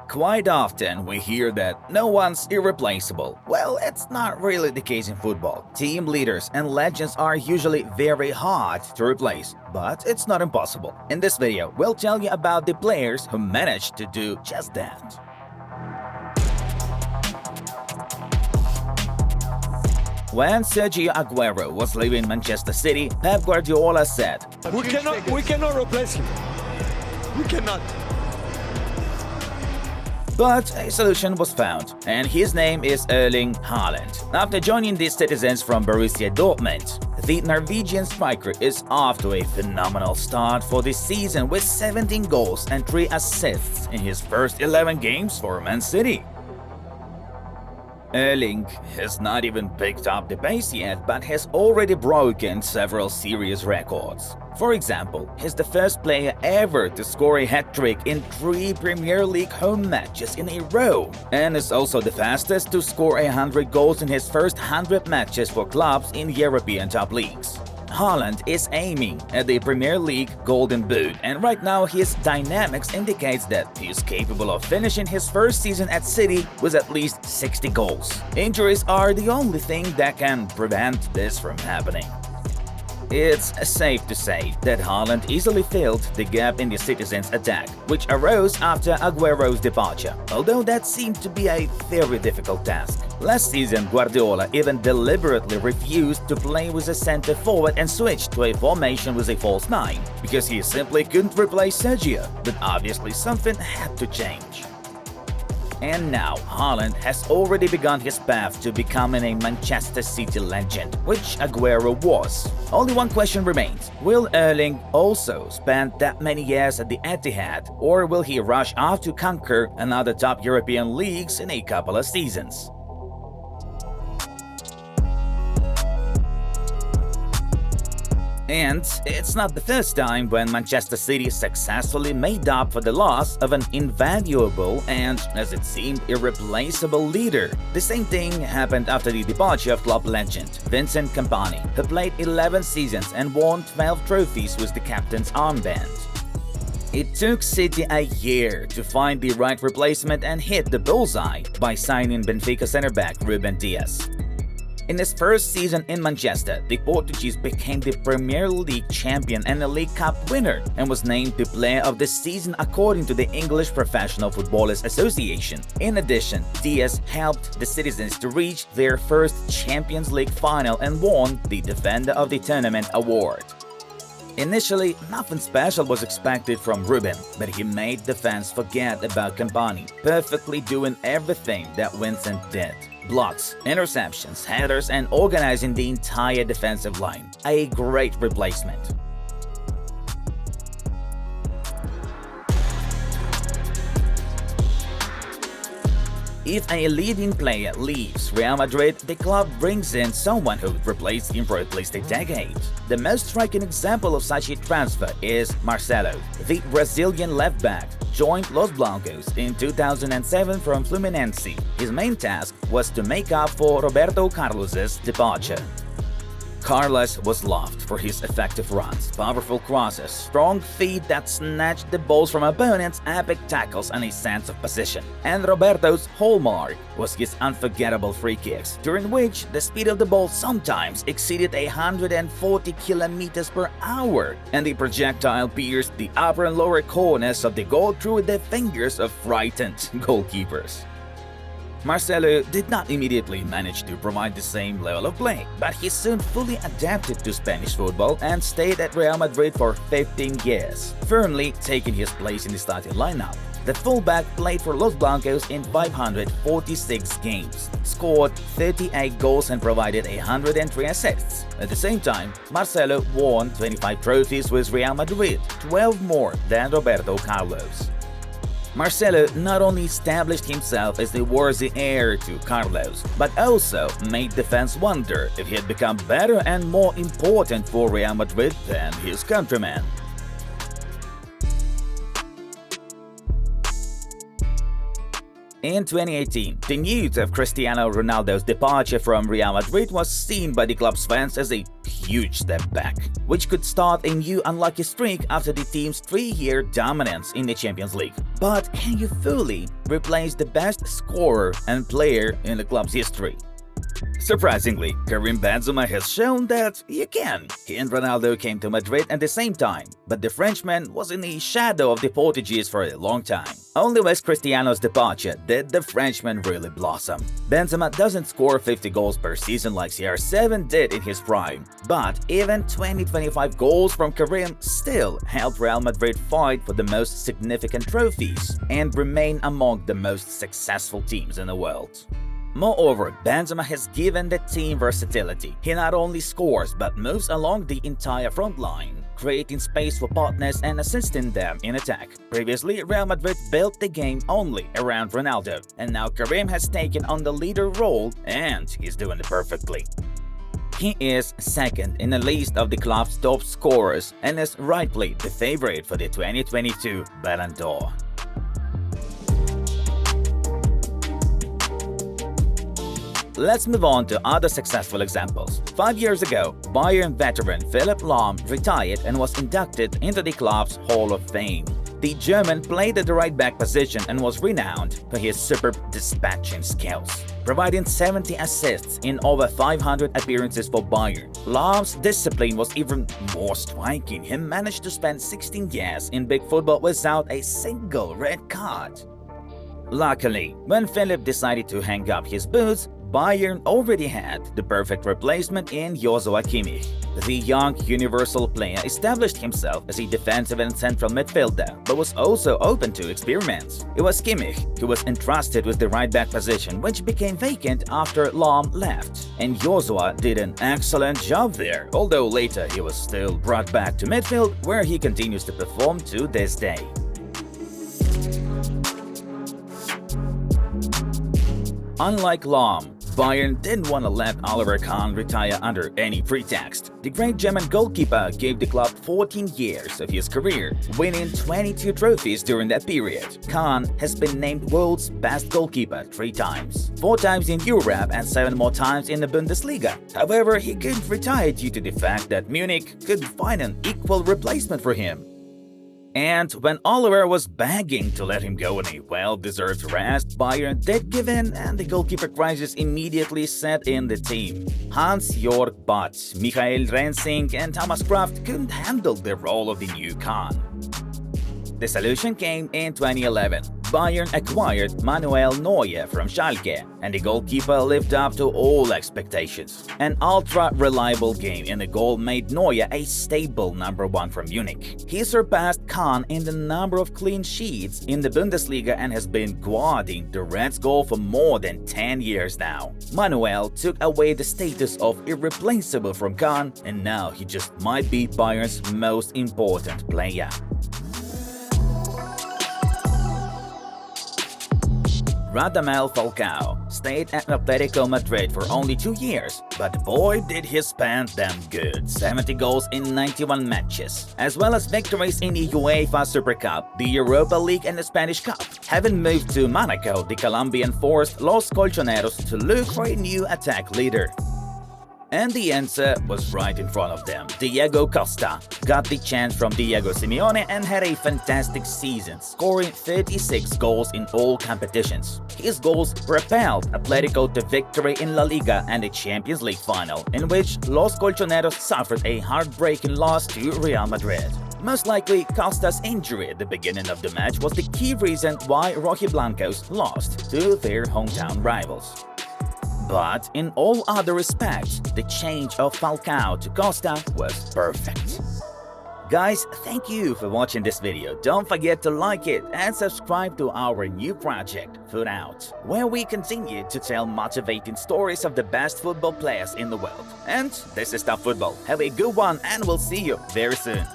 Quite often we hear that no one's irreplaceable. Well, it's not really the case in football. Team leaders and legends are usually very hard to replace, but it's not impossible. In this video, we'll tell you about the players who managed to do just that. When Sergio Aguero was leaving Manchester City, Pep Guardiola said, We cannot replace him. We cannot. But a solution was found, and his name is Erling Haaland. After joining the citizens from Borussia Dortmund, the Norwegian striker is off to a phenomenal start for this season with 17 goals and 3 assists in his first 11 games for Man City. Erling has not even picked up the pace yet, but has already broken several serious records. For example, he's the first player ever to score a hat-trick in 3 Premier League home matches in a row, and is also the fastest to score 100 goals in his first 100 matches for clubs in European top leagues. Haaland is aiming at the Premier League Golden Boot, and right now his dynamics indicates that he is capable of finishing his first season at City with at least 60 goals. Injuries are the only thing that can prevent this from happening. It's safe to say that Haaland easily filled the gap in the citizens' attack, which arose after Aguero's departure, although that seemed to be a very difficult task. Last season, Guardiola even deliberately refused to play with a center forward and switched to a formation with a false 9, because he simply couldn't replace Sergio, but obviously something had to change. And now, Haaland has already begun his path to becoming a Manchester City legend, which Aguero was. Only one question remains: will Erling also spend that many years at the Etihad, or will he rush off to conquer another top European leagues in a couple of seasons? And it's not the first time when Manchester City successfully made up for the loss of an invaluable and, as it seemed, irreplaceable leader. The same thing happened after the departure of club legend Vincent Kompany, who played 11 seasons and won 12 trophies with the captain's armband. It took City a year to find the right replacement and hit the bullseye by signing Benfica centre-back Ruben Dias. In his first season in Manchester, the Portuguese became the Premier League champion and a League Cup winner, and was named the Player of the Season according to the English Professional Footballers Association. In addition, Diaz helped the citizens to reach their first Champions League final and won the Defender of the Tournament award. Initially, nothing special was expected from Ruben, but he made the fans forget about Kompany, perfectly doing everything that Vincent did. Blocks, interceptions, headers, and organizing the entire defensive line. A great replacement. If a leading player leaves Real Madrid, the club brings in someone who would replace him for at least a decade. The most striking example of such a transfer is Marcelo. The Brazilian left-back joined Los Blancos in 2007 from Fluminense. His main task was to make up for Roberto Carlos's departure. Carlos was loved for his effective runs, powerful crosses, strong feet that snatched the balls from opponents, epic tackles, and a sense of position. And Roberto's hallmark was his unforgettable free kicks, during which the speed of the ball sometimes exceeded 140 kilometers per hour, and the projectile pierced the upper and lower corners of the goal through the fingers of frightened goalkeepers. Marcelo did not immediately manage to provide the same level of play, but he soon fully adapted to Spanish football and stayed at Real Madrid for 15 years, firmly taking his place in the starting lineup. The fullback played for Los Blancos in 546 games, scored 38 goals and provided 103 assists. At the same time, Marcelo won 25 trophies with Real Madrid, 12 more than Roberto Carlos. Marcelo not only established himself as the worthy heir to Carlos, but also made the fans wonder if he had become better and more important for Real Madrid than his countrymen. In 2018, the news of Cristiano Ronaldo's departure from Real Madrid was seen by the club's fans as a huge step back, which could start a new unlucky streak after the team's 3-year dominance in the Champions League. But can you fully replace the best scorer and player in the club's history? Surprisingly, Karim Benzema has shown that you can. He and Ronaldo came to Madrid at the same time, but the Frenchman was in the shadow of the Portuguese for a long time. Only with Cristiano's departure did the Frenchman really blossom. Benzema doesn't score 50 goals per season like CR7 did in his prime, but even 20-25 goals from Karim still helped Real Madrid fight for the most significant trophies and remain among the most successful teams in the world. Moreover, Benzema has given the team versatility. He not only scores but moves along the entire front line, creating space for partners and assisting them in attack. Previously, Real Madrid built the game only around Ronaldo, and now Karim has taken on the leader role and he's doing it perfectly. He is second in the list of the club's top scorers and is rightly the favorite for the 2022 Ballon d'Or. Let's move on to other successful examples. 5 years ago, Bayern veteran Philipp Lahm retired and was inducted into the club's Hall of Fame. The German played at the right-back position and was renowned for his superb dispatching skills, providing 70 assists in over 500 appearances for Bayern. Lahm's discipline was even more striking. He managed to spend 16 years in big football without a single red card. Luckily, when Philipp decided to hang up his boots, Bayern already had the perfect replacement in Joshua Kimmich. The young universal player established himself as a defensive and central midfielder, but was also open to experiments. It was Kimmich who was entrusted with the right-back position, which became vacant after Lahm left, and Joshua did an excellent job there, although later he was still brought back to midfield, where he continues to perform to this day. Unlike Lahm, Bayern didn't want to let Oliver Kahn retire under any pretext. The great German goalkeeper gave the club 14 years of his career, winning 22 trophies during that period. Kahn has been named world's best goalkeeper 3 times, 4 times in Europe and 7 more times in the Bundesliga. However, he couldn't retire due to the fact that Munich couldn't find an equal replacement for him. And when Oliver was begging to let him go on a well-deserved rest, Bayern did give in and the goalkeeper crisis immediately set in the team. Hans-Jörg Butt, Michael Rensing and Thomas Kraft couldn't handle the role of the new Kahn. The solution came in 2011. Bayern acquired Manuel Neuer from Schalke, and the goalkeeper lived up to all expectations. An ultra-reliable game in the goal made Neuer a stable number 1 from Munich. He surpassed Kahn in the number of clean sheets in the Bundesliga and has been guarding the Reds' goal for more than 10 years now. Manuel took away the status of irreplaceable from Kahn, and now he just might be Bayern's most important player. Radamel Falcao stayed at Atletico Madrid for only 2 years, but boy did he spend them good. 70 goals in 91 matches, as well as victories in the UEFA Super Cup, the Europa League and the Spanish Cup. Having moved to Monaco, the Colombian forced Los Colchoneros to look for a new attack leader. And the answer was right in front of them. Diego Costa got the chance from Diego Simeone and had a fantastic season, scoring 36 goals in all competitions. His goals propelled Atletico to victory in La Liga and the Champions League final, in which Los Colchoneros suffered a heartbreaking loss to Real Madrid. Most likely, Costa's injury at the beginning of the match was the key reason why Rojiblancos lost to their hometown rivals. But in all other respects, the change of Falcao to Costa was perfect. Guys, thank you for watching this video. Don't forget to like it and subscribe to our new project, Foot Out, where we continue to tell motivating stories of the best football players in the world. And this is Top Football. Have a good one and we'll see you very soon.